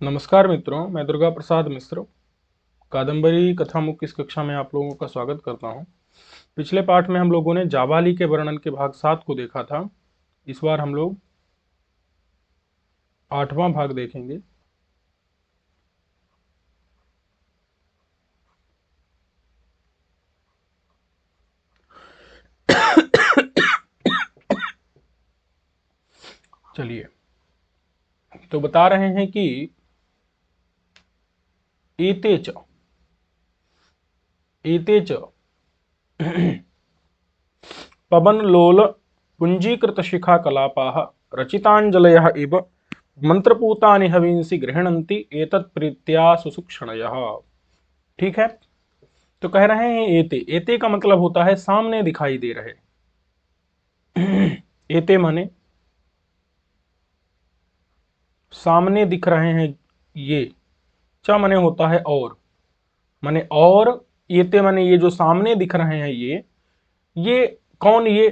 नमस्कार मित्रों, मैं दुर्गा प्रसाद मिश्र कादम्बरी कथामुख की इस कक्षा में आप लोगों का स्वागत करता हूं। पिछले पाठ में हम लोगों ने जाबाली के वर्णन के भाग 7 को देखा था। इस बार हम लोग 8वां भाग देखेंगे। चलिए, तो बता रहे हैं कि एतेच एतेच पवनलोल पुंजीकृत शिखा कलापाः रचितांजलयः इव मंत्रपूतानि हविंसि गृह्णन्ति एतत् प्रीत्या सुसुक्षणयः। ठीक है, तो कह रहे हैं एते एते का मतलब होता है सामने दिखाई दे रहे। एते माने सामने दिख रहे हैं। ये चा माने होता है और, माने और एते माने ये जो सामने दिख रहे हैं ये कौन ये?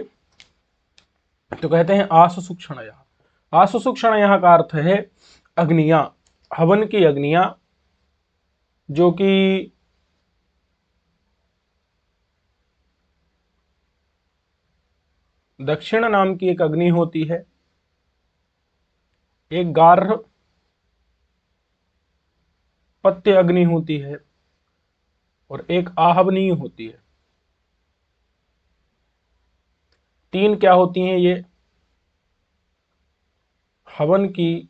तो कहते हैं आसुसुक्षणयः। आसुसुक्षणयः का अर्थ है अग्नियां, हवन की अग्नियां, जो कि दक्षिण नाम की एक अग्नि होती है, एक गार्ह पत्य अग्नि होती है और एक आहवनीय होती है। तीन क्या होती हैं ये? हवन की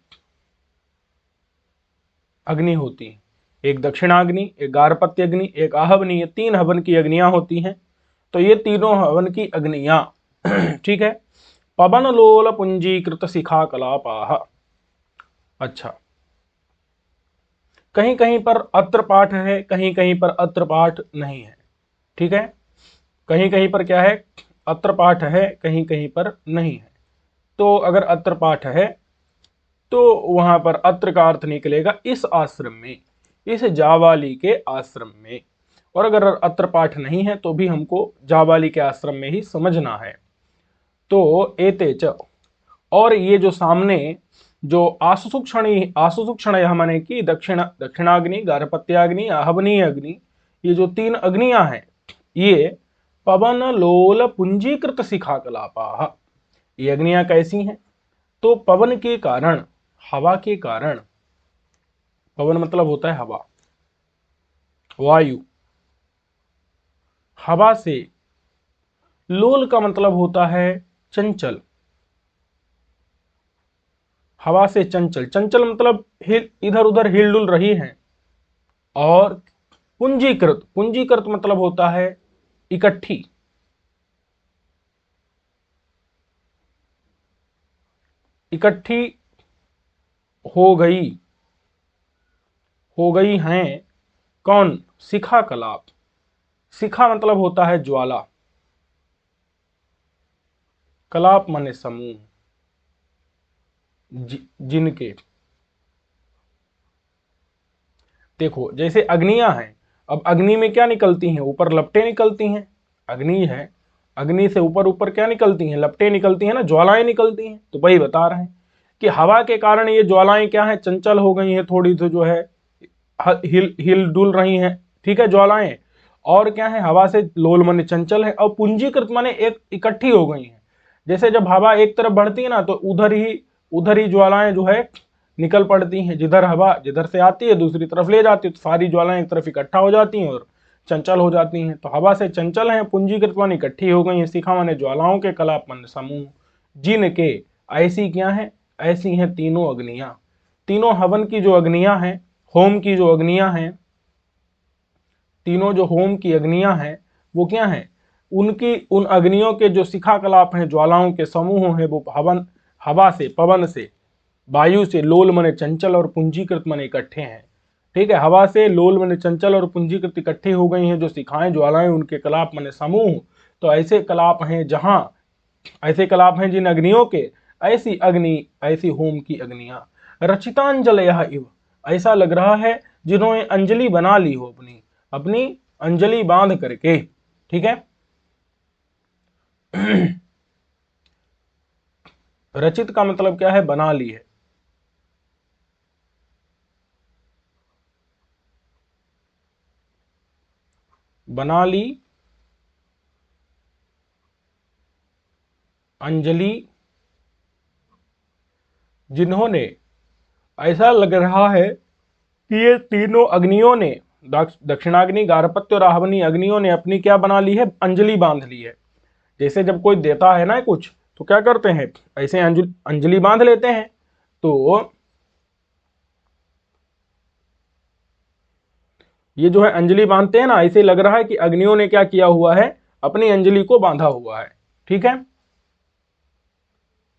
अग्नि होती है, एक दक्षिणाग्नि, एक गार्हपत्य अग्नि, एक आहवनीय। तीन हवन की अग्नियां होती हैं। तो ये तीनों हवन की अग्नियां ठीक है। पवन लोल पुंजीकृत शिखा कलापाः। अच्छा, कहीं कहीं पर अत्र पाठ है, कहीं कहीं पर अत्र पाठ नहीं है। ठीक है, कहीं कहीं पर क्या है? अत्र पाठ है, कहीं कहीं पर नहीं है। तो अगर अत्र पाठ है तो वहां पर अत्र का अर्थ निकलेगा इस आश्रम में, इस जावाली के आश्रम में। और अगर अत्र पाठ नहीं है तो भी हमको जावाली के आश्रम में ही समझना है। तो एतेच, और ये जो सामने जो आसुसुक्षण यह माने कि दक्षिणाग्नि, गार्हपत्याग्नि, आहवनीय अग्नि, ये जो तीन अग्नियां हैं, ये पवन लोल पुंजीकृत शिखा कलापाः। ये अग्नियां कैसी हैं? तो पवन के कारण, हवा के कारण, पवन मतलब होता है हवा, वायु, हवा से, लोल का मतलब होता है चंचल, हवा से चंचल, चंचल मतलब हिल, इधर उधर हिलडुल रही है। और पुंजीकृत, पुंजीकृत मतलब होता है इकट्ठी, इकट्ठी हो गई, हो गई हैं। कौन? शिखा कलाप। शिखा मतलब होता है ज्वाला, कलाप माने समूह, जिनके, देखो जैसे अग्नियां हैं, अब अग्नि में क्या निकलती हैं? ऊपर लपटें निकलती हैं। अग्नि है, अग्नि से ऊपर ऊपर क्या निकलती हैं? लपटें निकलती हैं ना, ज्वालाएं निकलती हैं। तो वही बता रहे हैं कि हवा के कारण ये ज्वालाएं क्या है? चंचल हो गई हैं, थोड़ी सी जो है हिल हिल डुल रही हैं। ठीक है, ज्वालाएं। और क्या है? हवा से लोल माने चंचल है, और पूंजीकृत माने एक इकट्ठी हो गई हैं। जैसे जब हवा एक तरफ बढ़ती है ना, तो उधर ही ज्वालाएं जो है निकल पड़ती हैं। जिधर हवा जिधर से आती है दूसरी तरफ ले जाती है, तो सारी ज्वालाएं एक तरफ इकट्ठा हो जाती हैं और चंचल हो जाती हैं। तो हवा से चंचल हैं, पूंजीकृत माने इकट्ठी हो गई हैं, शिखा माने ज्वालाओं के, कलाप माने समूह, जिनके, ऐसी क्या है? ऐसी हैं तीनों अग्नियां। तीनों हवन की जो अग्नियां हैं, होम की जो अग्नियां हैं, तीनों जो होम की अग्नियां हैं, वो क्या हैं? उनकी, उन अग्नियों के जो शिखा कलाप हैं, ज्वालाओं के समूह हैं, वो हवन, हवा से, पवन से, वायु से, लोल मने चंचल और पूंजीकृत मने इकट्ठे हैं। ठीक है, हवा से लोल मने चंचल और पूंजीकृत इकट्ठी हो गई हैं जो शिखाएं ज्वालाएं, उनके कलाप मने समूह। तो ऐसे कलाप हैं जहां, ऐसे कलाप हैं जिन अग्नियों के, ऐसी अग्नि, ऐसी होम की अग्नियां। रचितांजलयः इव, ऐसा लग रहा है जिन्होंने अंजलि बना ली हो, अपनी अपनी अंजलि बांध करके। ठीक है, रचित का मतलब क्या है? बना ली है। बना ली अंजलि जिन्होंने, ऐसा लग रहा है कि ये तीनों अग्नियों ने, दक्षिणाग्नि, गारहपत्य और आहवनी अग्नियों ने अपनी क्या बना ली है, अंजलि बांध ली है। जैसे जब कोई देता है ना कुछ, तो क्या करते हैं, ऐसे अंजलि बांध लेते हैं। तो ये जो है अंजलि बांधते हैं ना, ऐसे लग रहा है कि अग्नियों ने क्या किया हुआ है, अपनी अंजलि को बांधा हुआ है। ठीक है,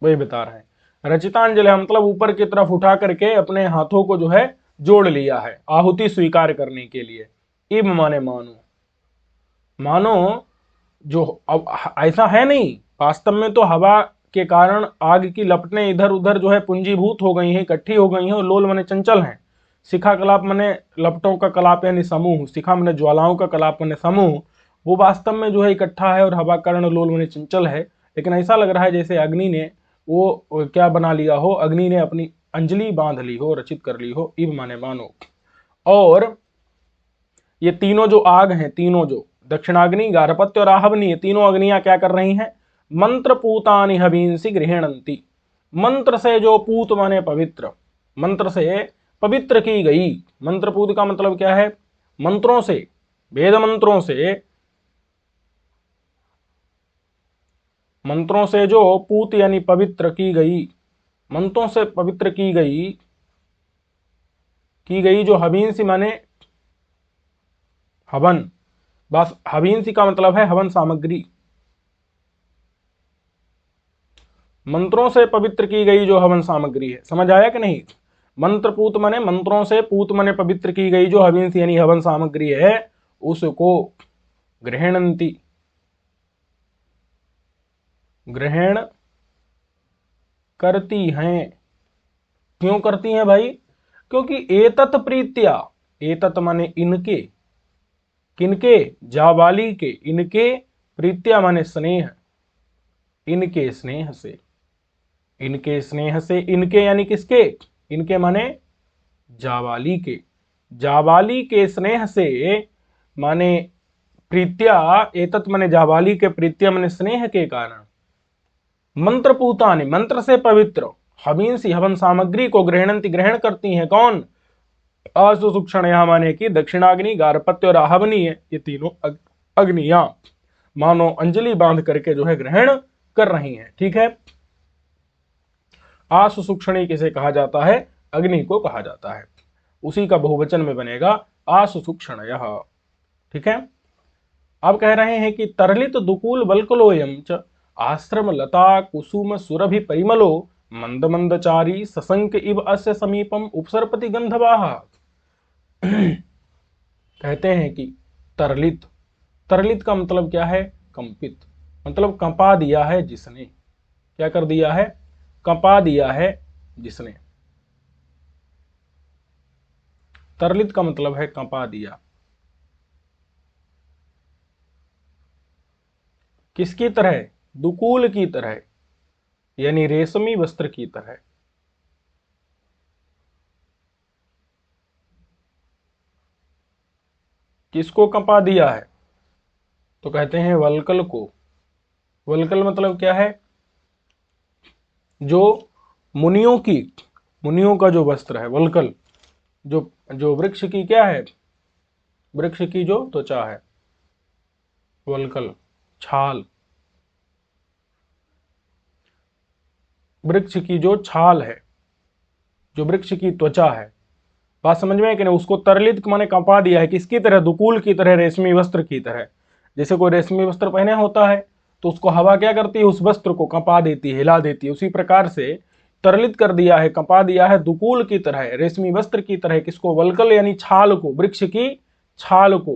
वही बता रहे हैं। रचितांजलि मतलब ऊपर की तरफ उठा करके अपने हाथों को जो है जोड़ लिया है आहुति स्वीकार करने के लिए। इब माने मानो, मानो जो अब ऐसा है नहीं, वास्तव में तो हवा के कारण आग की लपटें इधर उधर जो है पुंजीभूत हो गई हैं, इकट्ठी हो गई हैं, और लोल मने चंचल हैं। शिखा कलाप मने लपटों का कलाप यानी समूह, शिखा मने ज्वालाओं का कलाप मने समूह, वो वास्तव में जो है इकट्ठा है और हवा कारण लोल मने चंचल है। लेकिन ऐसा लग रहा है जैसे अग्नि ने वो क्या बना लिया हो, अग्नि ने अपनी अंजलि बांध ली हो, रचित कर ली हो, इब माने मानो। और ये तीनों जो आग हैं, तीनों जो दक्षिणाग्नि, गारहपत्य और आहवनी, ये तीनों अग्नियां क्या कर रही हैं, मंत्र पूतानि हवींसी गृहणंती, मंत्र से जो पूत माने पवित्र, मंत्र से पवित्र की गई। मंत्रपूत का मतलब क्या है, मंत्रों से, वेद मंत्रों से, मंत्रों से जो पूत यानी पवित्र की गई, मंत्रों से पवित्र की गई जो हवींसी माने हवन, बस हवींसी का मतलब है हवन सामग्री, मंत्रों से पवित्र की गई जो हवन सामग्री है। समझ आया कि नहीं, मंत्रपूत मने मंत्रों से, पूत मने पवित्र की गई जो हविंस यानी हवन सामग्री है, उसको ग्रहणंती, ग्रहण करती हैं। क्यों करती हैं भाई, क्योंकि एतत प्रीत्या, एतत माने इनके, किनके, जावाली के, इनके, प्रीत्या माने स्नेह, इनके स्नेह से, इनके स्नेह से, इनके यानी किसके, इनके माने जावाली के, जावाली के स्नेह से, माने प्रीत्या, एतत् माने जावाली के, प्रीत्या माने स्नेह के कारण, मंत्रपूतानि मंत्र से पवित्र, हवींसी हवन सामग्री को ग्रहणंती ग्रहण करती हैं। कौन, असुसूक्षण, यहां माने कि दक्षिणाग्नि, गारहपत्य और आहवनी है, ये तीनों अग्नियां मानो अंजलि बांध करके जो है ग्रहण कर रही हैं। ठीक है, आसुसूक्षणी किसे कहा जाता है, अग्नि को कहा जाता है, उसी का बहुवचन में बनेगा आसुसूक्षणयः। ठीक है, अब कह रहे हैं कि तरलित दुकूल वल्कलोयम च आश्रम लता कुसुम सुरभि परिमलो मंद मंदचारी सशंक इव अस्य समीपम उपसर्पति गंधवाह। कहते हैं कि तरलित, तरलित का मतलब क्या है, कंपित, मतलब कंपा दिया है जिसने, क्या कर दिया है, कंपा दिया है जिसने, तरलित का मतलब है कंपा दिया। किसकी तरह, दुकूल की तरह, यानी रेशमी वस्त्र की तरह। किसको कंपा दिया है, तो कहते हैं वल्कल को। वल्कल मतलब क्या है, जो मुनियों की, मुनियों का जो वस्त्र है वल्कल, जो जो वृक्ष की क्या है, वृक्ष की जो त्वचा है, वल्कल छाल, वृक्ष की जो छाल है, जो वृक्ष की त्वचा है। बात समझ में है कि नहीं, उसको तरलित माने कंपा दिया है, किसकी तरह, दुकूल की तरह, रेशमी वस्त्र की तरह। जैसे कोई रेशमी वस्त्र पहने होता है तो उसको हवा क्या करती है, उस वस्त्र को कंपा देती है, हिला देती है, उसी प्रकार से तरलित कर दिया है, कंपा दिया है दुकूल की तरह, रेशमी वस्त्र की तरह, किसको, वल्कल यानी छाल को, वृक्ष की छाल को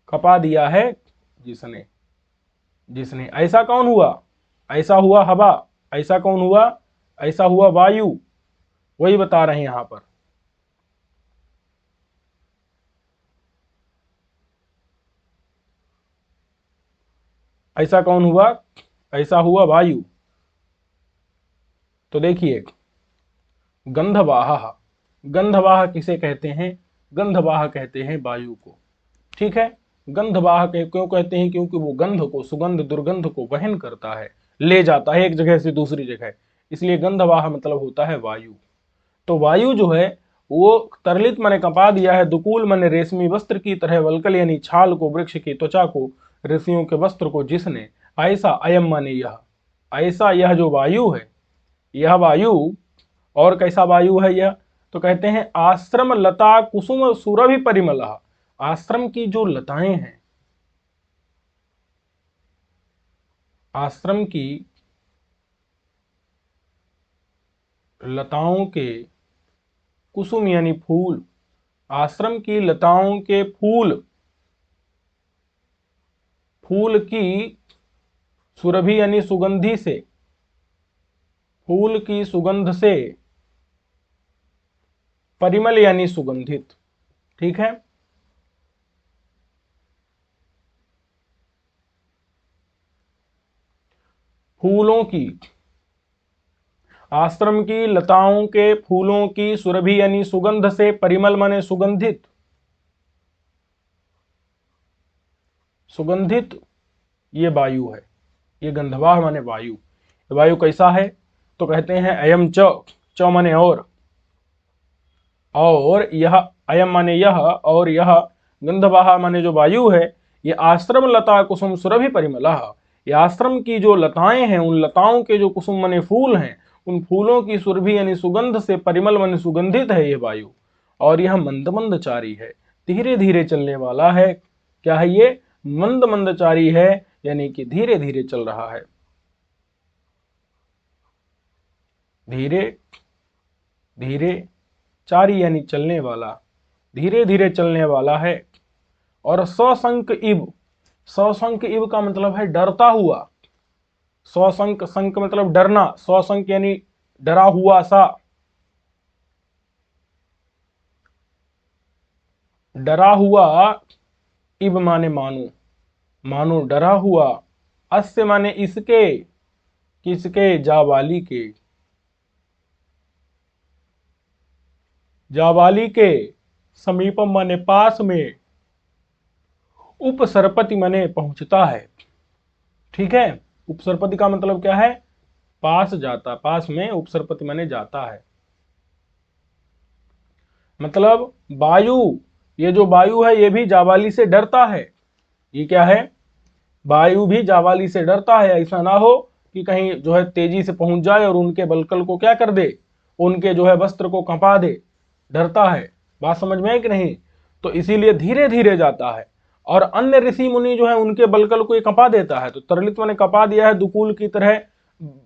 कंपा दिया है जिसने, जिसने। ऐसा कौन हुआ, ऐसा हुआ हवा, ऐसा कौन हुआ, ऐसा हुआ वायु, वही बता रहे हैं यहां पर। ऐसा कौन हुआ, ऐसा हुआ वायु। तो देखिए, गंधवाह, गंधवाह किसे कहते हैं, गंधवाह कहते हैं वायु को। ठीक है। गंधवाहक क्यों कहते हैं? क्योंकि वो गंध को, सुगंध दुर्गंध को वहन करता है, ले जाता है एक जगह से दूसरी जगह, इसलिए गंधवाह मतलब होता है वायु। तो वायु जो है वो तरलित माने कपा दिया है, दुकूल माने रेशमी वस्त्र की तरह, वल्कल यानी छाल को, वृक्ष की त्वचा को, ऋषियों के वस्त्र को जिसने, ऐसा अयम माने यह, ऐसा यह जो वायु है, यह वायु, और कैसा वायु है यह? तो कहते हैं आश्रम लता कुसुम सुरभि परिमलः, आश्रम की जो लताएं हैं, आश्रम की लताओं के कुसुम यानी फूल, आश्रम की लताओं के फूल, फूल की सुरभि यानी सुगंधि से, फूल की सुगंध से, परिमल यानी सुगंधित। ठीक है। फूलों की, आश्रम की लताओं के फूलों की सुरभि यानी सुगंध से, परिमल माने सुगंधित, सुगंधित ये वायु है, ये गंधवाह माने वायु। वायु कैसा है? तो कहते हैं अयम च, च माने और यह, अयम माने यह, और यह गंधवाह माने जो वायु है, ये आश्रम लता कुसुम सुरभि परिमलः, ये आश्रम की जो लताएं हैं, उन लताओं के जो कुसुम माने फूल हैं, उन फूलों की सुरभि यानी सुगंध से, परिमल माने सुगंधित है ये वायु। और यह मंद मंदचारी है, धीरे धीरे चलने वाला है। क्या है ये? मंद मंदचारी है, यानी कि धीरे धीरे चल रहा है, धीरे धीरे, चारी यानी चलने वाला, धीरे धीरे चलने वाला है। और सशंक इव, सशंक इव का मतलब है डरता हुआ, सशंक, शंक मतलब डरना, सशंक यानी डरा हुआ सा, डरा हुआ, इव माने मानो, मानो डरा हुआ, अस्य माने इसके, किसके? जावाली के, जावाली के, समीपम माने पास में, उपसरपति माने पहुंचता है। ठीक है। उपसरपति का मतलब क्या है? पास जाता, पास में उपसरपति माने जाता है। मतलब वायु, ये जो वायु है ये भी जावाली से डरता है। ये क्या है? वायु भी जावाली से डरता है, ऐसा ना हो कि कहीं जो है तेजी से पहुंच जाए और उनके बलकल को क्या कर दे, उनके जो है वस्त्र को कंपा दे, डरता है। बात समझ में है कि नहीं? तो इसीलिए धीरे धीरे जाता है। और अन्य ऋषि मुनि जो है उनके बलकल को ये कंपा देता है। तो तरलित्व ने कंपा दिया है दुकूल की तरह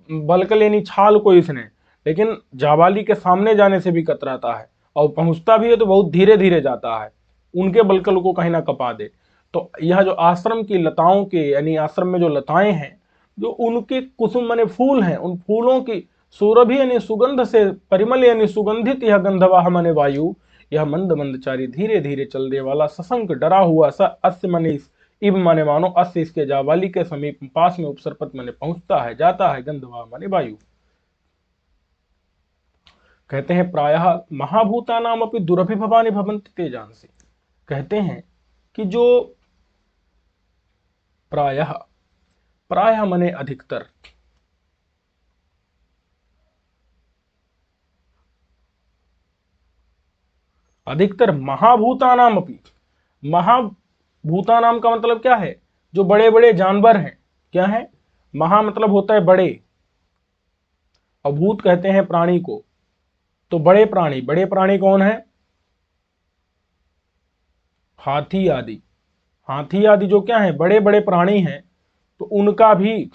बलकल यानी छाल को इसने, लेकिन जावाली के सामने जाने से भी कतराता है, और पहुंचता भी है तो बहुत धीरे धीरे जाता है, उनके बलकल को कहीं ना कंपा दे। तो यह जो आश्रम की लताओं के, यानी आश्रम में जो लताएं हैं, जो उनके कुसुम माने फूल हैं, उन फूलों की सुरभि यानी सुगंध से, परिमल यानी सुगंधित यह गंधवाह माने वायु, यह मंद मंदचारी धीरे धीरे चलने वाला, सशंक डरा हुआ सा, अस्य माने इव माने मानो, अस्य इसके जावाली के समीप पास में, उपसर्पत माने पहुंचता है, जाता है, गंधवाह माने वायु। कहते हैं प्रायः महाभूता नाम अपनी दुरभिभवानि भवन्ति तेजांसि। कहते हैं कि जो प्रायः, प्रायः माने अधिकतर, अधिकतर महाभूतानाम अपि, महाभूतानाम का मतलब क्या है? जो बड़े बड़े जानवर हैं। क्या है? महा मतलब होता है बड़े, और भूत कहते हैं प्राणी को। तो बड़े प्राणी, बड़े प्राणी कौन है? हाथी आदि, हाथी आदि जो क्या है? बड़े बड़े प्राणी हैं। तो उनका भी,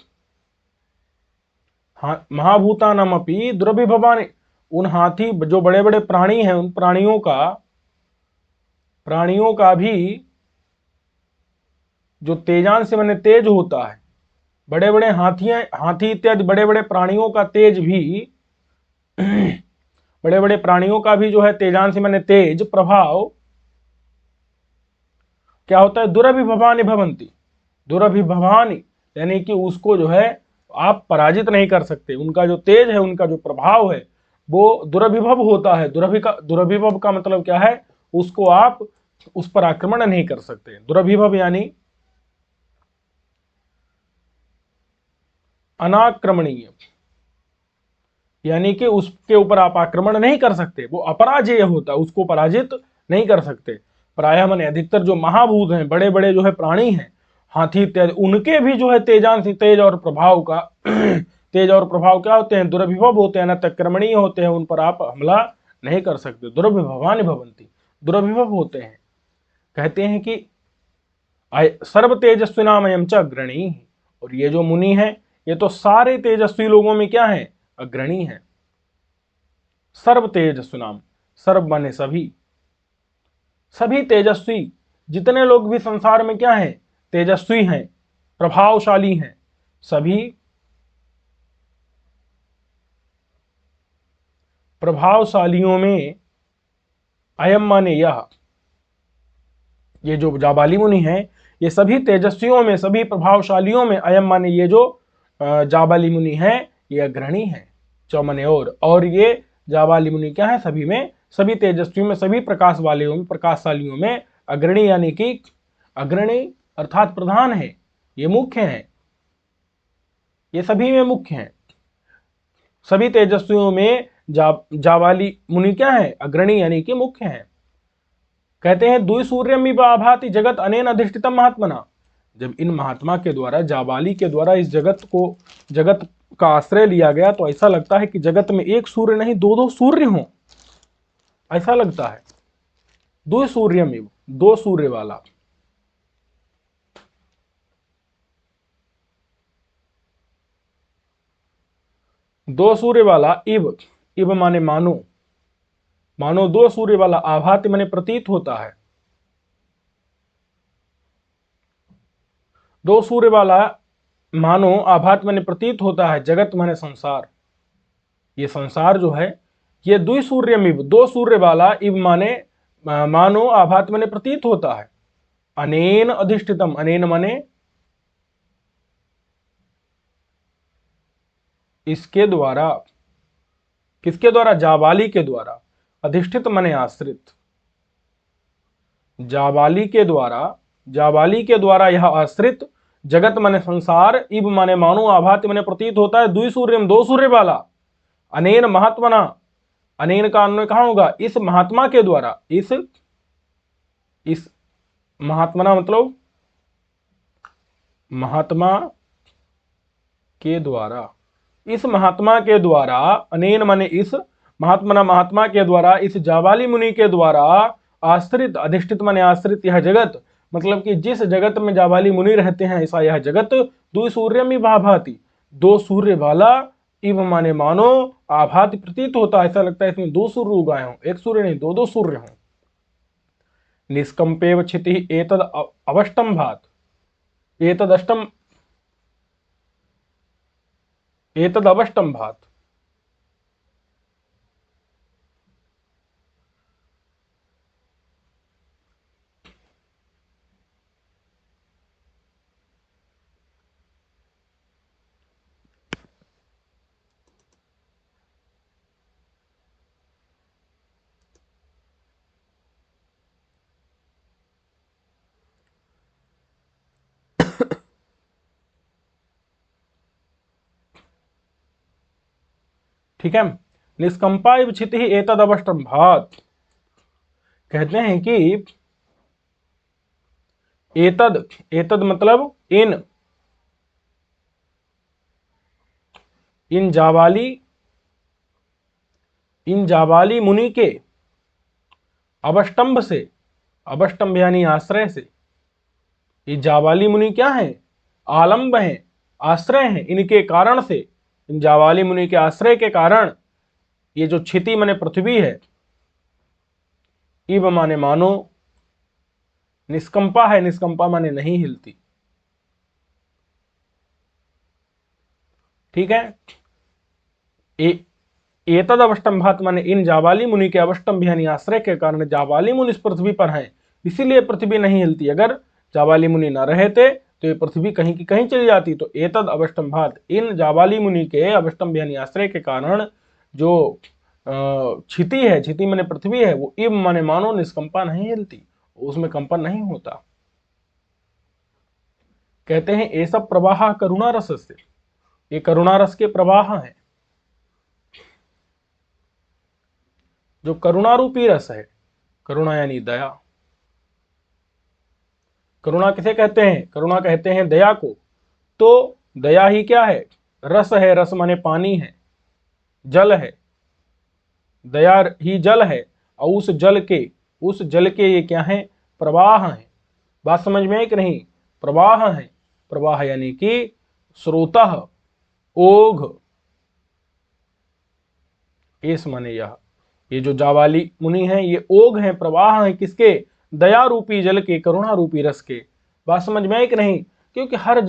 महाभूतानाम अपि दुरभिभवानि, उन हाथी जो बड़े बड़े प्राणी हैं, उन प्राणियों का भी जो तेजांश से माने तेज होता है, बड़े बड़े हाथी इत्यादि बड़े बड़े प्राणियों का तेज भी बड़े बड़े प्राणियों का भी जो है तेजांश माने तेज प्रभाव क्या होता है? दुरभिभवानि भवन्ति, दुरभिभवानि यानी कि उसको जो है आप पराजित नहीं कर सकते। उनका जो तेज है, उनका जो प्रभाव है, वो दुरभिभव होता है। दुरभिभव का मतलब क्या है? उसको आप उस पर आक्रमण नहीं कर सकते। दुरभिभव यानी अनाक्रमणीय, यानी कि उसके ऊपर आप आक्रमण नहीं कर सकते, वो अपराजेय होता है, उसको पराजित नहीं कर सकते। प्रायः माने अधिकतर जो महाभूत हैं, बड़े बड़े जो है प्राणी हैं, हाथी इत्यादि, उनके भी जो है तेजांश, तेज और प्रभाव का तेज और प्रभाव क्या होते हैं? दुरभिभव होते हैं, अनाक्रमणीय होते हैं, उन पर आप हमला नहीं कर सकते। दुरभिभवानि भवन्ति, दुरभिभव होते हैं। कहते हैं कि सर्व तेजस्विनामयम च अग्रणी, और ये जो मुनि है ये तो सारे तेजस्वी लोगों में क्या है? अग्रणी है। सर्व तेजस्विनाम, सर्व माने सभी, सभी तेजस्वी जितने लोग भी संसार में क्या है? तेजस्वी हैं, प्रभावशाली हैं, सभी प्रभावशालियों में अयम माने यह, ये जो जाबाली मुनि है ये सभी तेजस्वियों में, सभी प्रभावशालियों में, अयम माने ये जो जाबाली मुनि है ये अग्रणी है। चौमने और ये जाबाली मुनि क्या है? सभी में, सभी तेजस्वी में, सभी प्रकाश वालियों में, प्रकाशशालियों में अग्रणी, यानी कि अग्रणी अर्थात प्रधान है, ये मुख्य है, ये सभी में मुख्य है। सभी तेजस्वियों में जाबाली मुनि क्या है? अग्रणी यानी कि मुख्य है। कहते हैं दुई सूर्यम इव आभाति जगत अनेन अधिष्ठितम महात्मना, जब इन महात्मा के द्वारा, जाबाली के द्वारा इस जगत का आश्रय लिया गया तो ऐसा लगता है कि जगत में एक सूर्य नहीं, दो दो सूर्य हों, ऐसा लगता है। दुई सूर्यम इव, दो सूर्य वाला, दो सूर्य वाला, इव माने मानो, मानो दो सूर्य वाला, आभाति माने प्रतीत होता है, दो सूर्य वाला मानो, आभात माने प्रतीत होता है, जगत माने संसार, ये संसार जो है ये दुई सूर्यमिव, दो सूर्य वाला, इव माने मानो, आभात माने प्रतीत होता है, अनेन अधिष्ठितम, अनेन माने इसके द्वारा, किसके द्वारा? जाबाली के द्वारा, अधिष्ठित माने आश्रित, जाबाली के द्वारा, जाबाली के द्वारा यह आश्रित, जगत माने संसार, इव माने मानो, आभात माने प्रतीत होता है, दुई सूर्यम, दो सूर्य वाला, अनेन महात्मना, अनेन का अन्वय कहां होगा? इस महात्मा के द्वारा, इस महात्मना मतलब महात्मा के द्वारा, इस महात्मा के द्वारा, अनेन माने इस, महात्मना महात्मा के द्वारा, इस जाबाली मुनि के द्वारा आश्रित, अधिष्ठित माने आश्रित, यह जगत, मतलब कि जिस जगत में जाबाली मुनि रहते हैं ऐसा यह जगत, दो सूर्यम भाभाति, दो सूर्य वाला, इव माने मानो, आभाति प्रतीत होता, ऐसा लगता है इसमें दो सूर्य उगाए हों, एक सूर्य नहीं, दो दो सूर्य हों। निष्कंपेव क्षिति एतद अवष्टंभात, एतद अष्टम, एतद अवष्टंभात, ठीक है। निष्कंपा इव क्षिति एतद अवष्टंभात, कहते हैं कि एतद, एतद मतलब इन जाबाली मुनि के अवष्टंभ से, अवष्टंभ यानी आश्रय से, ये जाबाली मुनि क्या है? आलंब हैं, आश्रय हैं, इनके कारण से, इन जाबाली मुनि के आश्रय के कारण ये जो क्षिति माने पृथ्वी है, इव माने मानो, निष्कंपा है, निष्कंपा माने नहीं हिलती, ठीक है। एतद अवष्टंभात माने इन जाबाली मुनि के अवष्टंभ यानी आश्रय के कारण जाबाली मुनि इस पृथ्वी पर हैं, इसीलिए पृथ्वी नहीं हिलती। अगर जाबाली मुनि न रहते तो ये पृथ्वी कहीं की कहीं चली जाती। तो एतद अवष्टंभात, इन जाबाली मुनि के अवष्टंभ यानी आश्रय के कारण जो क्षिति है, क्षिति माने पृथ्वी है, वो इव माने मानो, निष्कंपा नहीं हिलती, उसमें कंपन नहीं होता। कहते हैं ये सब प्रवाह करुणा रस से, ये करुणा रस के प्रवाह हैं। जो करुणा रूपी रस है, करुणा यानी दया। करुणा किसे कहते हैं? करुणा कहते हैं दया को। तो दया ही क्या है? रस है। रस माने पानी है, जल है। दया ही जल है और उस जल के ये क्या है? प्रवाह हैं। बात समझ में है कि नहीं? प्रवाह है। प्रवाह यानी कि स्रोतः, ओघ, एस माने यह। ये जो जावाली मुनि हैं ये ओघ हैं, प्रवाह हैं किसके? दया रूपी जल के, करुणा रूपी रस के। बात समझ में है कि नहीं? क्योंकि हर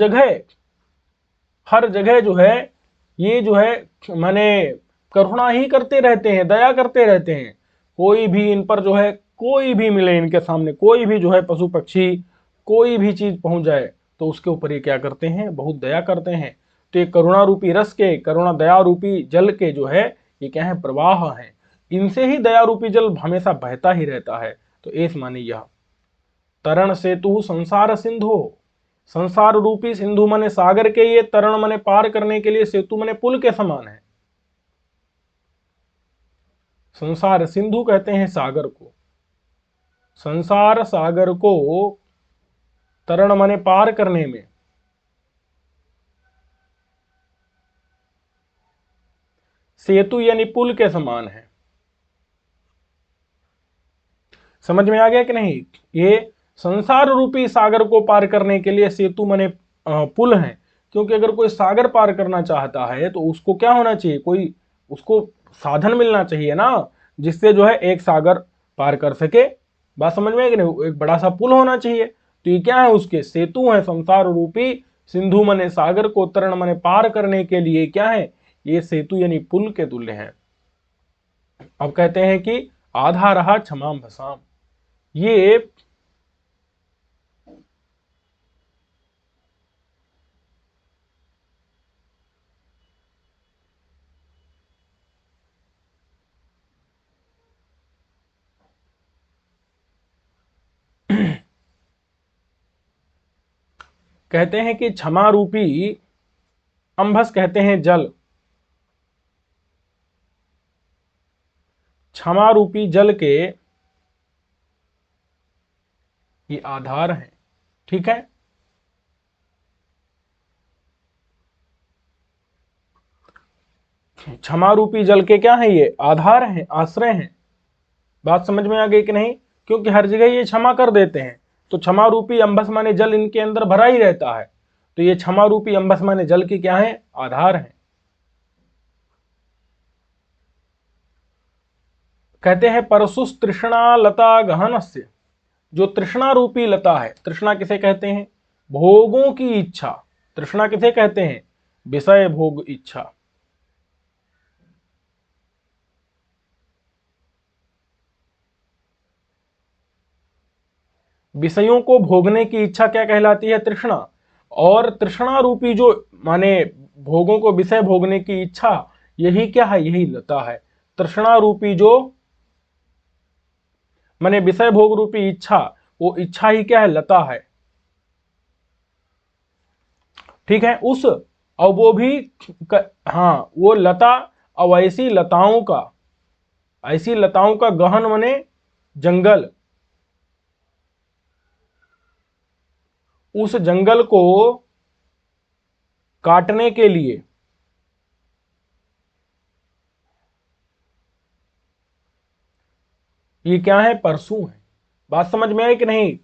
जगह जो है ये जो है माने करुणा ही करते रहते हैं, दया करते रहते हैं। कोई भी इन पर जो है, कोई भी मिले इनके सामने, कोई भी जो है पशु पक्षी, कोई भी चीज पहुंच जाए तो उसके ऊपर ये क्या करते हैं? बहुत दया करते हैं। तो ये करुणा रूपी रस के, करुणा दया रूपी जल के जो है ये क्या है? प्रवाह है। इनसे ही दया रूपी जल हमेशा बहता ही रहता है। तो एस माने यह। तरण सेतु संसार सिंधु, संसार रूपी सिंधु माने सागर के, ये तरण माने पार करने के लिए, सेतु माने पुल के समान है। संसार सिंधु कहते हैं सागर को, संसार सागर को तरण माने पार करने में सेतु यानी पुल के समान है। समझ में आ गया कि नहीं? ये संसार रूपी सागर को पार करने के लिए सेतु माने पुल है। क्योंकि अगर कोई सागर पार करना चाहता है तो उसको क्या होना चाहिए? कोई उसको साधन मिलना चाहिए ना, जिससे जो है एक सागर पार कर सके। बात समझ में है कि नहीं? एक बड़ा सा पुल होना चाहिए। तो ये क्या है? उसके सेतु है। संसार रूपी सिंधु मने सागर को तरण मने पार करने के लिए क्या है? ये सेतु यानी पुल के तुल्य है। अब कहते हैं कि आधा रहा क्षमाम भसाम। ये कहते हैं कि क्षमा रूपी अंभस कहते हैं जल, क्षमा रूपी जल के ये आधार हैं। ठीक है? क्षमा रूपी जल के क्या है? ये आधार हैं, आश्रय हैं। बात समझ में आ गई कि नहीं? क्योंकि हर जगह ये क्षमा कर देते हैं। तो क्षमा रूपी अंबस माने जल इनके अंदर भरा ही रहता है। तो ये क्षमा रूपी अंबस माने जल की क्या है? आधार है। कहते हैं परसुस तृष्णा लता गहनस्य। जो तृष्णा रूपी लता है, तृष्णा किसे कहते हैं? भोगों की इच्छा। तृष्णा किसे कहते हैं? विषय भोग इच्छा। विषयों को भोगने की इच्छा क्या कहलाती है? तृष्णा। और तृष्णा रूपी जो माने भोगों को विषय भोगने की इच्छा, यही क्या है? यही लता है। तृष्णा रूपी जो माने विषय भोग रूपी इच्छा, वो इच्छा ही क्या है? लता है। ठीक है? उस और वो भी हाँ, वो लता और ऐसी लताओं का गहन माने जंगल, उस जंगल को काटने के लिए ये क्या है? परसू है। बात समझ में आई कि नहीं?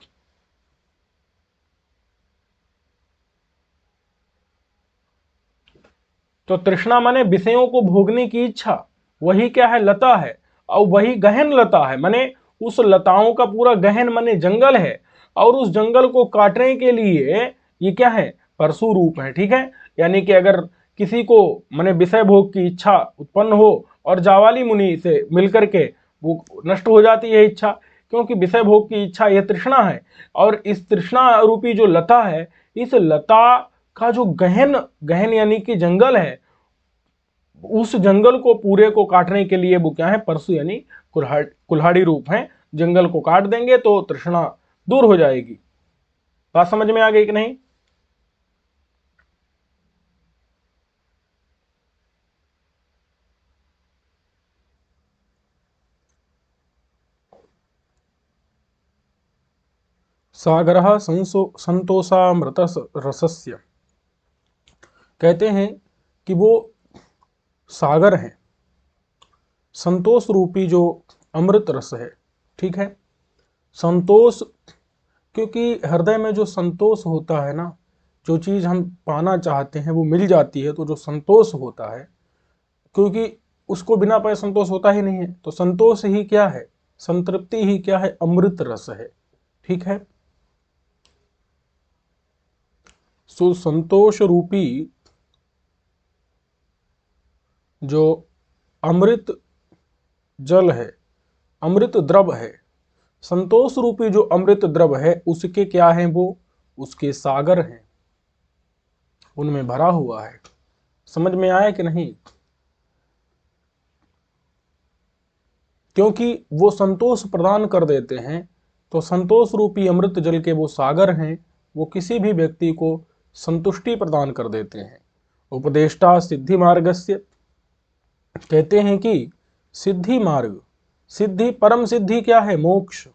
तो तृष्णा माने विषयों को भोगने की इच्छा, वही क्या है? लता है। और वही गहन लता है, माने उस लताओं का पूरा गहन माने जंगल है। और उस जंगल को काटने के लिए ये क्या है? परशु रूप है। ठीक है? यानी कि अगर किसी को माने विषय भोग की इच्छा उत्पन्न हो और जावाली मुनि से मिलकर के वो नष्ट हो जाती है इच्छा, क्योंकि विषय भोग की इच्छा यह तृष्णा है। और इस तृष्णा रूपी जो लता है, इस लता का जो गहन गहन यानी कि जंगल है, उस जंगल को पूरे को काटने के लिए वो क्या है? परशु यानी कुल्हाड़ी रूप है। जंगल को काट देंगे तो तृष्णा दूर हो जाएगी। बात समझ में आ गई कि नहीं? सागरः संतोषामृत रसस्य, कहते हैं कि वो सागर है, संतोष रूपी जो अमृत रस है। ठीक है, संतोष, क्योंकि हृदय में जो संतोष होता है ना, जो चीज हम पाना चाहते हैं वो मिल जाती है, तो जो संतोष होता है, क्योंकि उसको बिना पाए संतोष होता ही नहीं है, तो संतोष ही क्या है, संतृप्ति ही क्या है, अमृत रस है। ठीक है, सो संतोष रूपी जो अमृत जल है, अमृत द्रव है, संतोष रूपी जो अमृत द्रव है उसके क्या है, वो उसके सागर हैं, उनमें भरा हुआ है। समझ में आया कि नहीं? क्योंकि वो संतोष प्रदान कर देते हैं, तो संतोष रूपी अमृत जल के वो सागर हैं, वो किसी भी व्यक्ति को संतुष्टि प्रदान कर देते हैं। उपदेष्टा सिद्धि मार्गस्य, कहते हैं कि सिद्धि मार्ग, सिद्धि, परम सिद्धि क्या है, मोक्ष,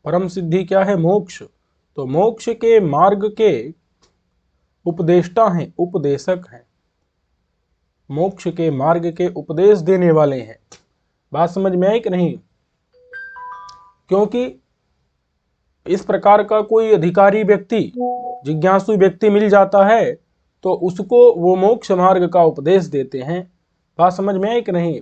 परम सिद्धि क्या है, मोक्ष, तो मोक्ष के मार्ग के उपदेष्टा हैं, उपदेशक हैं, मोक्ष के मार्ग के उपदेश देने वाले हैं। बात समझ में आई कि नहीं? क्योंकि इस प्रकार का कोई अधिकारी व्यक्ति, जिज्ञासु व्यक्ति मिल जाता है तो उसको वो मोक्ष मार्ग का उपदेश देते हैं। बात समझ में आई कि नहीं?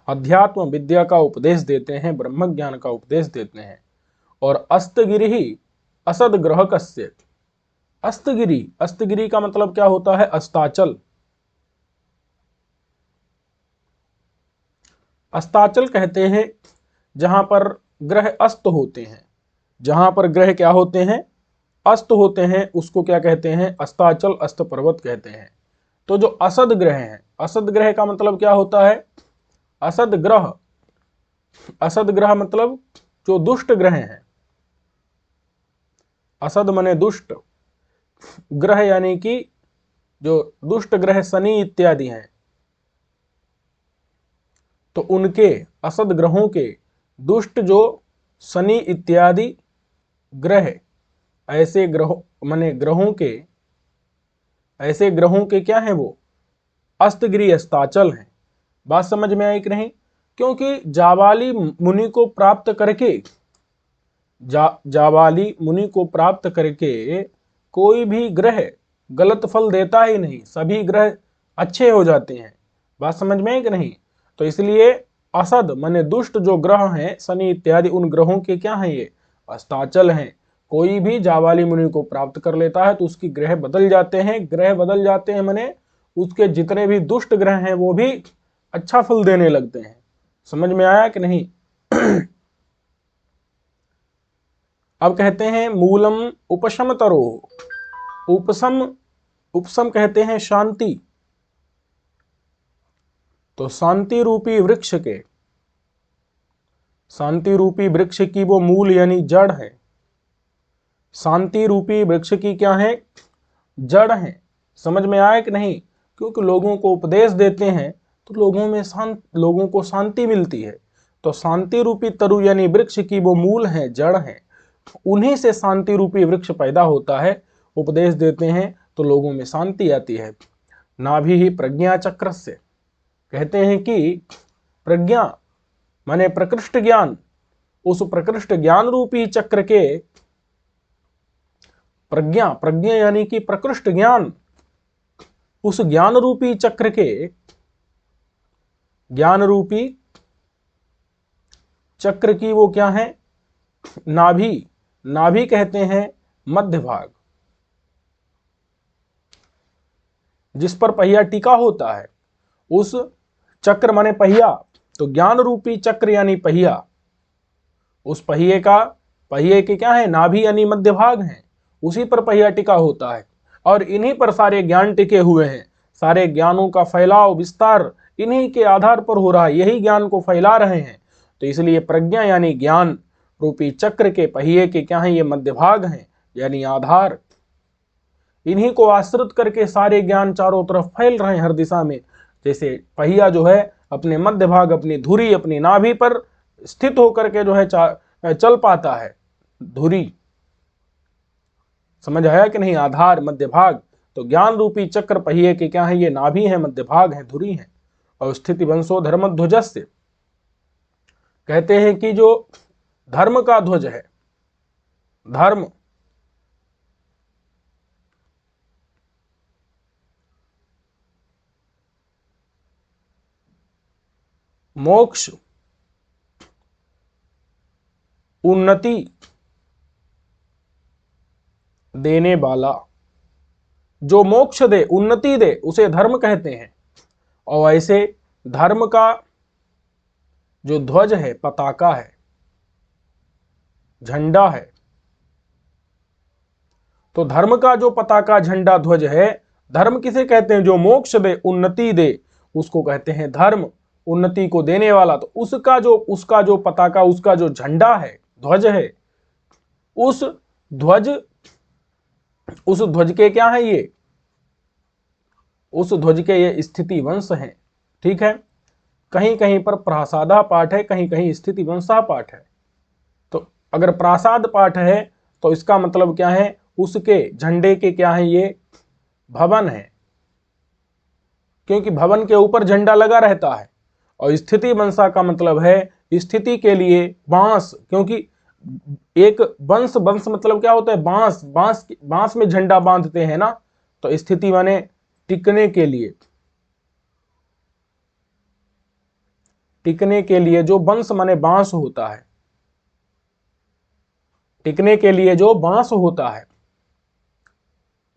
अध्यात्म विद्या का उपदेश देते हैं, ब्रह्म ज्ञान का उपदेश देते हैं। और अस्तगिरि असद ग्रहकस्य, अस्तगिरि, अस्तगिरि का मतलब क्या होता है, अस्ताचल। अस्ताचल कहते हैं जहां पर ग्रह अस्त होते हैं, जहां पर ग्रह क्या होते हैं, अस्त होते हैं, उसको क्या कहते हैं, अस्ताचल, अस्त पर्वत कहते हैं। तो जो असद ग्रह हैं, असद ग्रह का मतलब क्या होता है, असद ग्रह, असद ग्रह मतलब जो दुष्ट ग्रह हैं, असद माने दुष्ट, ग्रह यानी कि जो दुष्ट ग्रह शनि इत्यादि हैं, तो उनके, असद ग्रहों के, दुष्ट जो शनि इत्यादि ग्रह, ऐसे ग्रहों माने ग्रहों के, ऐसे ग्रहों के क्या हैं, वो अस्तगिरि, अस्ताचल हैं। बात समझ में आई कि नहीं? क्योंकि जाबाली मुनि को प्राप्त करके, जाबाली मुनि को प्राप्त करके कोई भी ग्रह गलत फल देता ही नहीं, सभी ग्रह अच्छे हो जाते हैं। बात समझ में आई कि नहीं? तो इसलिए असद माने दुष्ट जो ग्रह हैं, शनि इत्यादि, उन ग्रहों के क्या हैं, ये अस्ताचल हैं। कोई भी जाबाली मुनि को प्राप्त कर लेता है तो उसकी ग्रह बदल जाते हैं, ग्रह बदल जाते हैं माने उसके जितने भी दुष्ट ग्रह हैं वो भी अच्छा फल देने लगते हैं। समझ में आया कि नहीं? अब कहते हैं मूलम उपशम तरो, उपशम, उपशम कहते हैं शांति, तो शांति रूपी वृक्ष के, शांति रूपी वृक्ष की वो मूल यानी जड़ है, शांति रूपी वृक्ष की क्या है, जड़ है। समझ में आया कि नहीं? क्योंकि लोगों को उपदेश देते हैं तो लोगों को शांति मिलती है, तो शांति रूपी तरु यानी वृक्ष की वो मूल है, जड़ है, उन्हीं से शांति रूपी वृक्ष पैदा होता है। उपदेश देते हैं तो लोगों में शांति आती है। नाभि ही प्रज्ञा चक्र से, कहते हैं कि प्रज्ञा माने प्रकृष्ट ज्ञान, उस प्रकृष्ट ज्ञान रूपी चक्र के, प्रज्ञा, प्रज्ञा यानी कि प्रकृष्ट ज्ञान, उस ज्ञान रूपी चक्र के, ज्ञान रूपी चक्र की वो क्या है, नाभि, नाभि कहते हैं मध्य भाग, जिस पर पहिया टिका होता है, उस चक्र माने पहिया, तो ज्ञान रूपी चक्र यानी पहिया, उस पहिए का, पहिए के क्या है, नाभि यानी मध्य भाग है, उसी पर पहिया टिका होता है और इन्हीं पर सारे ज्ञान टिके हुए हैं। सारे ज्ञानों का फैलाव विस्तार इन्हीं के आधार पर हो रहा है, यही ज्ञान को फैला रहे हैं। तो इसलिए प्रज्ञा यानी ज्ञान रूपी चक्र के पहिए के क्या है, ये मध्य भाग हैं यानी आधार। इन्हीं को आश्रित करके सारे ज्ञान चारों तरफ फैल रहे हैं हर दिशा में। जैसे पहिया जो है अपने मध्य भाग, अपनी धुरी, अपनी नाभि पर स्थित होकर के जो है चल पाता है। धुरी समझ आया कि नहीं, आधार मध्य भाग। तो ज्ञान रूपी चक्र पहिए के क्या है, ये नाभि है, मध्य भाग है, धुरी है। और स्थिति वंशो धर्म ध्वजस्य, कहते हैं कि जो धर्म का ध्वज है, धर्म मोक्ष उन्नति देने वाला, जो मोक्ष दे उन्नति दे उसे धर्म कहते हैं। और ऐसे धर्म का जो ध्वज है, पताका है, झंडा है, तो धर्म का जो पताका, झंडा, ध्वज है, धर्म किसे कहते हैं, जो मोक्ष दे उन्नति दे उसको कहते हैं धर्म, उन्नति को देने वाला। तो उसका जो पताका, उसका जो झंडा है, ध्वज है, उस ध्वज के क्या है, ये उस ध्वज के ये स्थिति वंश हैं। ठीक है, कहीं कहीं पर प्रासादा पाठ है, कहीं कहीं स्थिति वंशा पाठ है। तो अगर प्रासाद पाठ है तो इसका मतलब क्या है, उसके झंडे के क्या है, ये भवन है, क्योंकि भवन के ऊपर झंडा लगा रहता है। और स्थिति वंशा का मतलब है स्थिति के लिए बांस, क्योंकि एक वंश मतलब क्या होता है, बांस में झंडा बांधते हैं ना। तो स्थिति माने टिकने के लिए, टिकने के लिए जो वंश माने बांस होता है, टिकने के लिए जो बांस होता है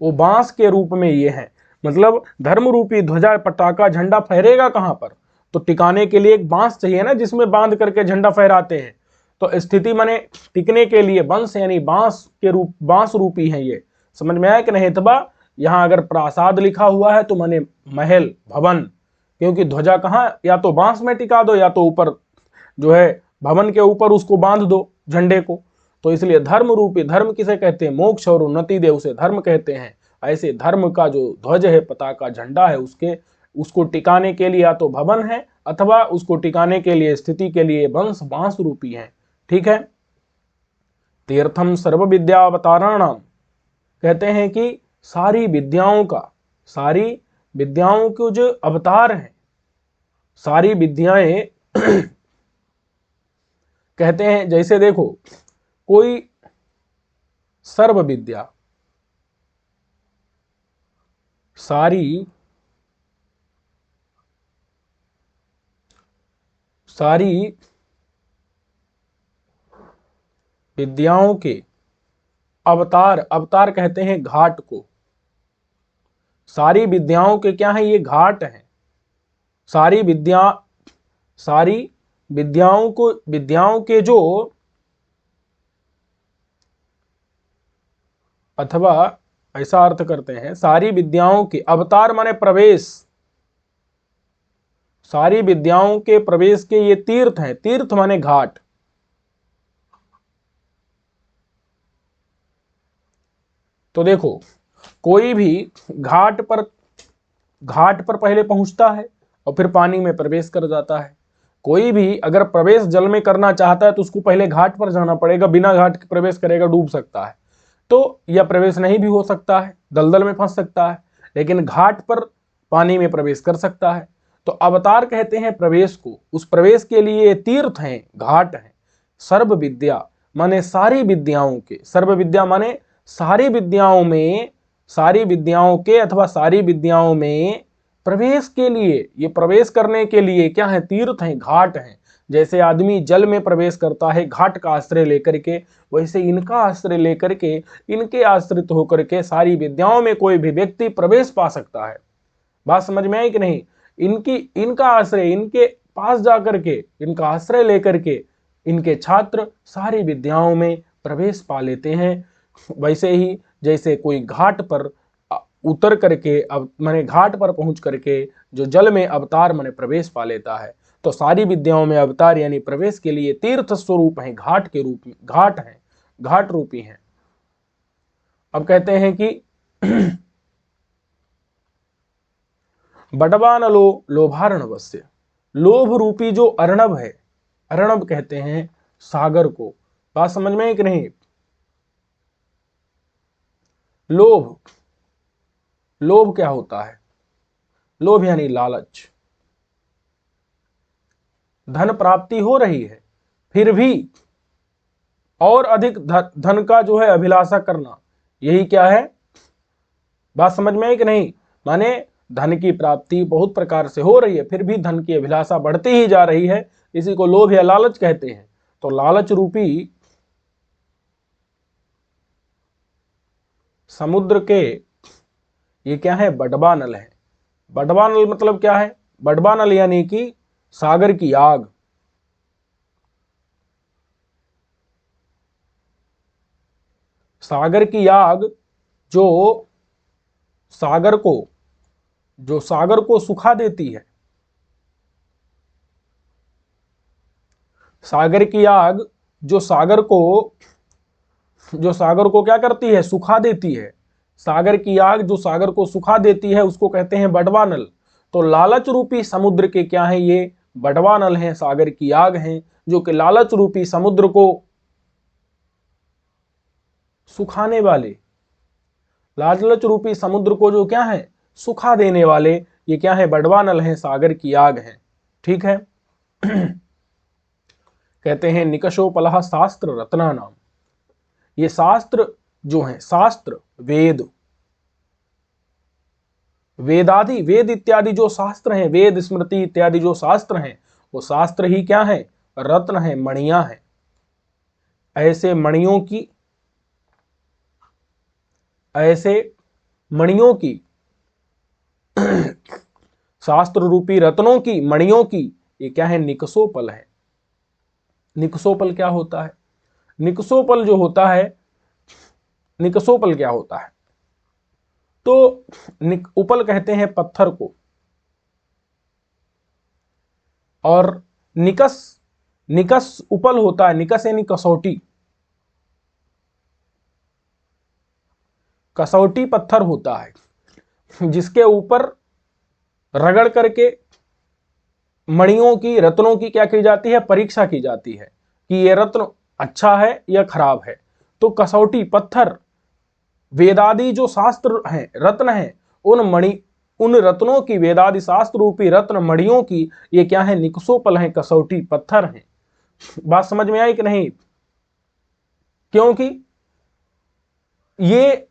वो बांस के रूप में ये है। मतलब धर्म रूपी ध्वजा, पताका, झंडा फहरेगा कहां पर, तो टिकाने के लिए एक बांस चाहिए ना, जिसमें बांध करके झंडा फहराते हैं। तो स्थिति माने टिकने के लिए वंश यानी बांस के रूप, बांस रूपी है ये। समझ में आया कि नहीं। अथवा यहां अगर प्रासाद लिखा हुआ है तो माने महल, भवन, क्योंकि ध्वजा कहां, या तो बांस में टिका दो या तो ऊपर जो है भवन के ऊपर उसको बांध दो झंडे को। तो इसलिए धर्म रूपी, धर्म किसे कहते हैं, मोक्ष और उन्नति दे उसे धर्म कहते हैं। ऐसे धर्म का जो ध्वज है, पताका, झंडा है, उसको टिकाने के लिए या तो भवन है अथवा उसको टिकाने के लिए, स्थिति के लिए वंश, बांस रूपी है। ठीक है। तीर्थम सर्व विद्यावताराणाम, कहते हैं कि सारी विद्याओं के जो अवतार हैं, सारी विद्याएं कहते हैं, जैसे देखो कोई सर्व विद्या, सारी विद्याओं के अवतार कहते हैं घाट को। सारी विद्याओं के क्या है, ये घाट हैं। सारी विद्याओं के जो, अथवा ऐसा अर्थ करते हैं, सारी विद्याओं के अवतार माने प्रवेश, सारी विद्याओं के प्रवेश के ये तीर्थ हैं। तीर्थ माने घाट। तो देखो कोई भी घाट पर पहले पहुंचता है और फिर पानी में प्रवेश कर जाता है। कोई भी अगर प्रवेश जल में करना चाहता है तो उसको पहले घाट पर जाना पड़ेगा, बिना घाट के प्रवेश करेगा डूब सकता है। तो यह प्रवेश नहीं भी हो सकता है, दलदल में फंस सकता है, लेकिन घाट पर पानी में प्रवेश कर सकता है। तो अवतार कहते हैं प्रवेश को, उस प्रवेश के लिए तीर्थ हैं, घाट हैं। सर्व विद्या माने सारी विद्याओं के, सर्व विद्या माने सारी विद्याओं में, सारी विद्याओं के अथवा सारी विद्याओं में प्रवेश के लिए, ये प्रवेश करने के लिए क्या है, तीर्थ हैं, घाट हैं। जैसे आदमी जल में प्रवेश करता है घाट का आश्रय लेकर के, वैसे इनका आश्रय लेकर के, इनके आश्रित होकर के सारी विद्याओं में कोई भी व्यक्ति प्रवेश पा सकता है। बात समझ में आई कि नहीं। इनका आश्रय, इनके पास जाकर के, इनका आश्रय लेकर के इनके छात्र सारी विद्याओं में प्रवेश पा लेते हैं। वैसे ही जैसे कोई घाट पर उतर करके, अब माने घाट पर पहुंच करके जो जल में अवतार माने प्रवेश पा लेता है, तो सारी विद्याओं में अवतार यानी प्रवेश के लिए तीर्थ स्वरूप हैं, घाट के रूप में, घाट हैं, घाट रूपी हैं। अब कहते हैं कि बडवानलो लोभार्णवस्य, लोभ रूपी जो अर्णव है, अर्णव कहते हैं सागर को। बात समझ में है कि नहीं? लोभ, लोभ क्या होता है? लोभ यानी लालच। धन प्राप्ति हो रही है, फिर भी और अधिक धन का जो है अभिलाषा करना, यही क्या है? बात समझ में है कि नहीं? माने धन की प्राप्ति बहुत प्रकार से हो रही है, फिर भी धन की अभिलाषा बढ़ती ही जा रही है, इसी को लोभ या लालच कहते हैं। तो लालच रूपी समुद्र के ये क्या है? बडवानल है। बडवानल मतलब क्या है? बडवानल यानी कि सागर की आग। सागर की आग जो सागर को सुखा देती है। सागर की आग जो सागर को क्या करती है? सुखा देती है। सागर की आग जो सागर को सुखा देती है उसको कहते हैं बडवानल। तो लालच रूपी समुद्र के क्या है? ये बडवानल हैं, सागर की आग हैं, जो कि लालच रूपी समुद्र को सुखाने वाले, लालच रूपी समुद्र को जो क्या है? सुखा देने वाले, ये क्या है? बडवानल हैं, सागर की आग हैं। ठीक है। कहते हैं निकषोपलः शास्त्र रत्ना नाम, ये शास्त्र जो है, शास्त्र वेद, वेदादि, वेद इत्यादि जो शास्त्र हैं, वेद स्मृति इत्यादि जो शास्त्र हैं, वो शास्त्र ही क्या है? रत्न है, मणियां हैं। ऐसे मणियों की शास्त्र रूपी रत्नों की, मणियों की, ये क्या है? निकषोपल है। निकषोपल क्या होता है? निकषोपल जो होता है, निकषोपल क्या होता है? तो उपल कहते हैं पत्थर को, और निकस, निकस उपल होता है। निकस यानी कसौटी, कसौटी पत्थर होता है जिसके ऊपर रगड़ करके मणियों की, रत्नों की क्या की जाती है? परीक्षा की जाती है कि ये रत्न अच्छा है या खराब है। तो कसौटी पत्थर, वेदादि जो शास्त्र हैं, रत्न हैं, उन रत्नों की, वेदादि शास्त्र रूपी रत्न मणियों की, ये क्या है? निकषोपल हैं, कसौटी पत्थर हैं। बात समझ में आई कि नहीं? क्योंकि ये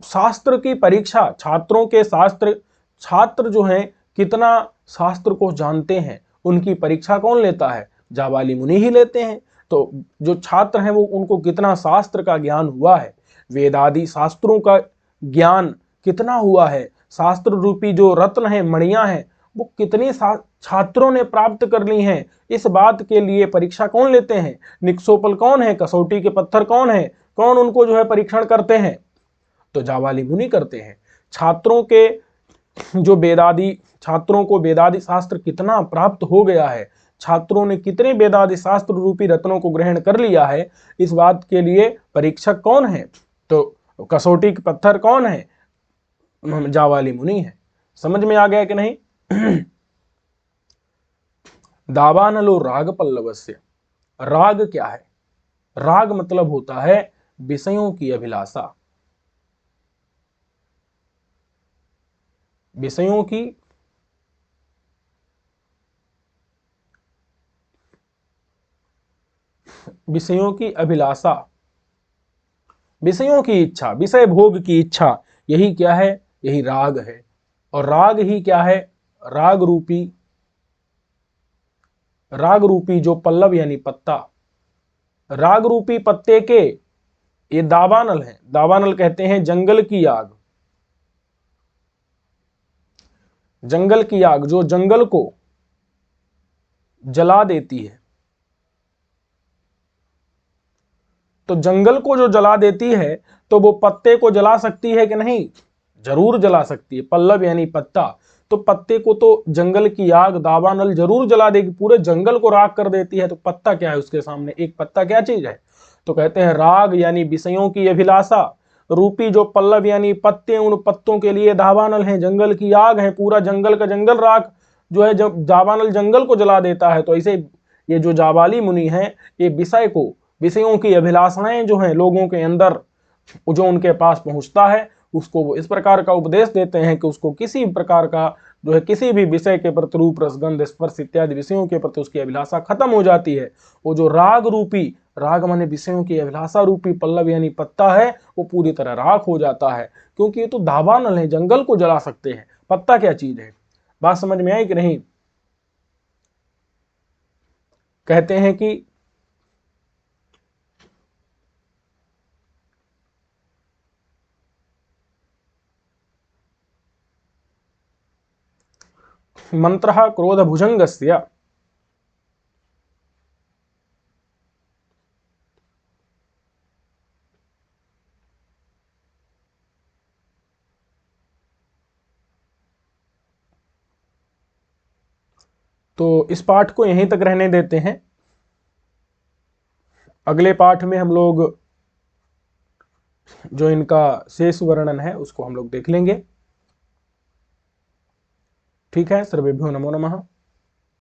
शास्त्र की परीक्षा, छात्रों के छात्र जो हैं कितना शास्त्र को जानते हैं, उनकी परीक्षा कौन लेता है? जाबाली मुनि ही लेते हैं। तो जो छात्र हैं वो, उनको कितना शास्त्र का ज्ञान हुआ है, वेदादि शास्त्रों का ज्ञान कितना हुआ है, शास्त्र रूपी जो रत्न है, मणियां हैं, वो कितनी छात्रों ने प्राप्त कर ली हैं, इस बात के लिए परीक्षा कौन लेते हैं? निकषोपल कौन है? कसौटी के पत्थर कौन है? कौन उनको जो है परीक्षण करते हैं? तो जाबाली मुनि करते हैं। छात्रों के जो छात्रों को वेदादि शास्त्र कितना प्राप्त हो गया है, छात्रों ने कितने वेदादि शास्त्र रूपी रत्नों को ग्रहण कर लिया है, इस बात के लिए परीक्षक कौन है? तो कसौटी के पत्थर कौन है? जाबाली मुनि है। समझ में आ गया कि नहीं? दावानलो राग पल्लवस्य, राग क्या है? राग मतलब होता है विषयों की अभिलाषा, विषयों की अभिलाषा, विषयों की इच्छा, विषय भोग की इच्छा, यही क्या है? यही राग है। और राग ही क्या है? राग रूपी जो पल्लव यानी पत्ता, राग रूपी पत्ते के ये दावानल है। दावानल कहते हैं जंगल की आग, जंगल की आग जो जंगल को जला देती है। तो जंगल को जो जला देती है, तो वो पत्ते को जला सकती है कि नहीं? जरूर जला सकती है। पल्लव यानी पत्ता, तो तो पत्ते को तो जंगल की आग दावानल जरूर जला देगी, पूरे जंगल को राख कर देती है, तो पत्ता क्या है उसके सामने? एक पत्ता क्या चीज है? तो कहते हैं राग यानी विषयों की अभिलाषा रूपी जो पल्लव यानी पत्ते, उन पत्तों के लिए दावानल है, जंगल की आग है, पूरा जंगल का जंगल राख जो है जब दावानल जंगल को जला देता है। तो ऐसे ये जो जाबाली मुनि है, ये विषय को, विषयों की अभिलाषाएं जो हैं लोगों के अंदर, जो उनके पास पहुंचता है, उसको वो इस प्रकार का उपदेश देते हैं कि उसको किसी प्रकार का जो है किसी भी विषय के प्रति रूप रसगंध स्पर्श इत्यादि विषयों के प्रति उसकी अभिलाषा खत्म हो जाती है। वो जो राग रूपी, राग माने विषयों की अभिलाषा रूपी पल्लव यानी पत्ता है, वो पूरी तरह राख हो जाता है, क्योंकि ये तो दावानल है, जंगल को जला सकते हैं, पत्ता क्या चीज है? बात समझ में आई कि नहीं? कहते हैं कि मंत्रः क्रोधभुजंगस्य, तो इस पाठ को यहीं तक रहने देते हैं। अगले पाठ में हम लोग जो इनका शेष वर्णन है उसको हम लोग देख लेंगे। ठीक है, सर्वेभ्यो नमो नमः।